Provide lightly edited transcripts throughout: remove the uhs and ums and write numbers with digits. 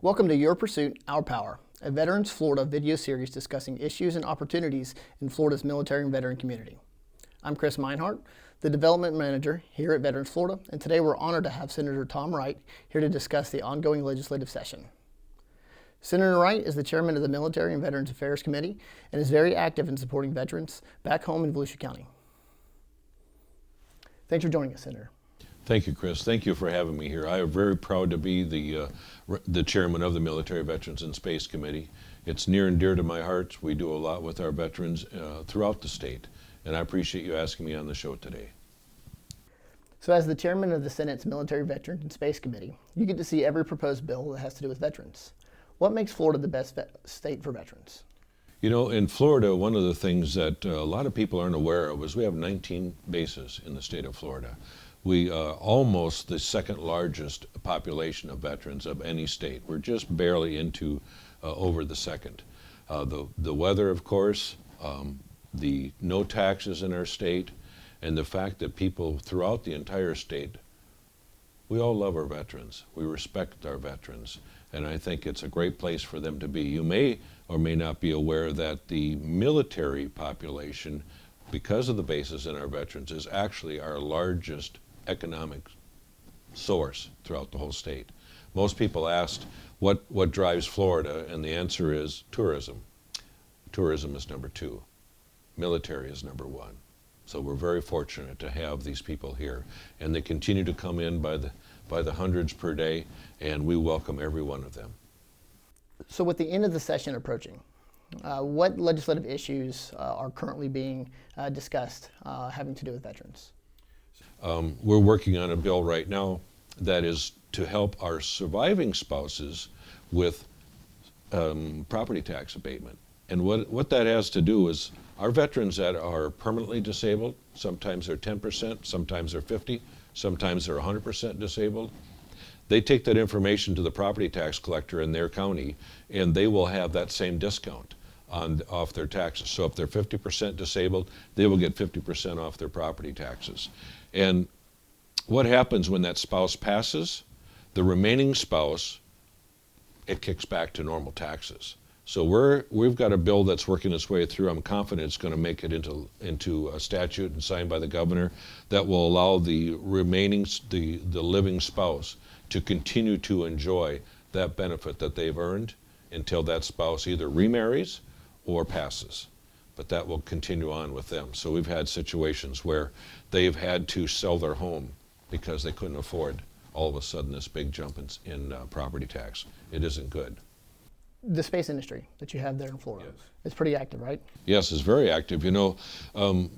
Welcome to Your Pursuit, Our Power, a Veterans Florida video series discussing issues and opportunities in Florida's military and veteran community. I'm Chris Meinhardt, the Development Manager here at Veterans Florida, and today we're honored to have Senator Tom Wright here to discuss the ongoing legislative session. Senator Wright is the chairman of the Military and Veterans Affairs Committee and is very active in supporting veterans back home in Volusia County. Thanks for joining us, Senator. Thank you, Chris. Thank you for having me here. I am very proud to be the chairman of the Military Veterans and Space Committee. It's near and dear to my heart. We do a lot with our veterans throughout the state, and I appreciate you asking me on the show today. So as the chairman of the Senate's Military Veterans and Space Committee, you get to see every proposed bill that has to do with veterans. What makes Florida the best state for veterans? You know, in Florida, one of the things that a lot of people aren't aware of is we have 19 bases in the state of Florida. We are almost the second largest population of veterans of any state. We're just barely into over the second. The weather, of course, the no taxes in our state, and the fact that people throughout the entire state, we all love our veterans. We respect our veterans, and I think it's a great place for them to be. You may or may not be aware that the military population, because of the bases in our veterans, is actually our largest economic source throughout the whole state. Most people asked what drives Florida, and the answer is tourism. Tourism is number two. Military is number one. So we're very fortunate to have these people here, and they continue to come in by the hundreds per day, and we welcome every one of them. So with the end of the session approaching, what legislative issues are currently being discussed having to do with veterans? We're working on a bill right now that is to help our surviving spouses with property tax abatement. And what that has to do is our veterans that are permanently disabled, sometimes they're 10%, sometimes they're 50%, sometimes they're 100% disabled. They take that information to the property tax collector in their county, and they will have that same discount off their taxes. So if they're 50% disabled, they will get 50% off their property taxes. And what happens when that spouse passes? The remaining spouse, it kicks back to normal taxes. So we've got a bill that's working its way through. I'm confident it's going to make it into a statute and signed by the governor that will allow the remaining, the living spouse to continue to enjoy that benefit that they've earned until that spouse either remarries or passes. But that will continue on with them. So we've had situations where they've had to sell their home because they couldn't afford all of a sudden this big jump in property tax. It isn't good. The space industry that you have there in Florida is pretty active, right? Yes, it's very active. You know,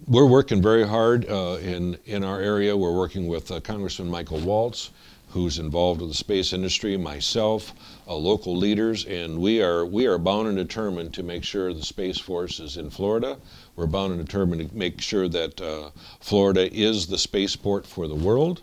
we're working very hard in our area. We're working with Congressman Michael Waltz, who's involved with the space industry, myself, local leaders, and we are bound and determined to make sure the Space Force is in Florida. We're bound and determined to make sure that Florida is the spaceport for the world,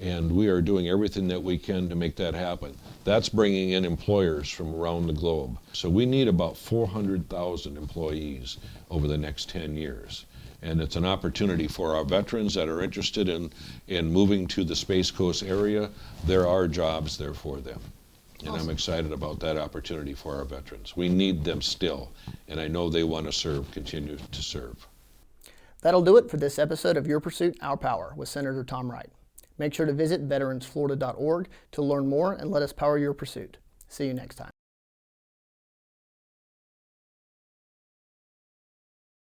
and we are doing everything that we can to make that happen. That's bringing in employers from around the globe. So we need about 400,000 employees over the next 10 years. And it's an opportunity for our veterans that are interested in moving to the Space Coast area. There are jobs there for them. And awesome. I'm excited about that opportunity for our veterans. We need them still, and I know they want to serve, continue to serve. That'll do it for this episode of Your Pursuit, Our Power with Senator Tom Wright. Make sure to visit veteransflorida.org to learn more and let us power your pursuit. See you next time.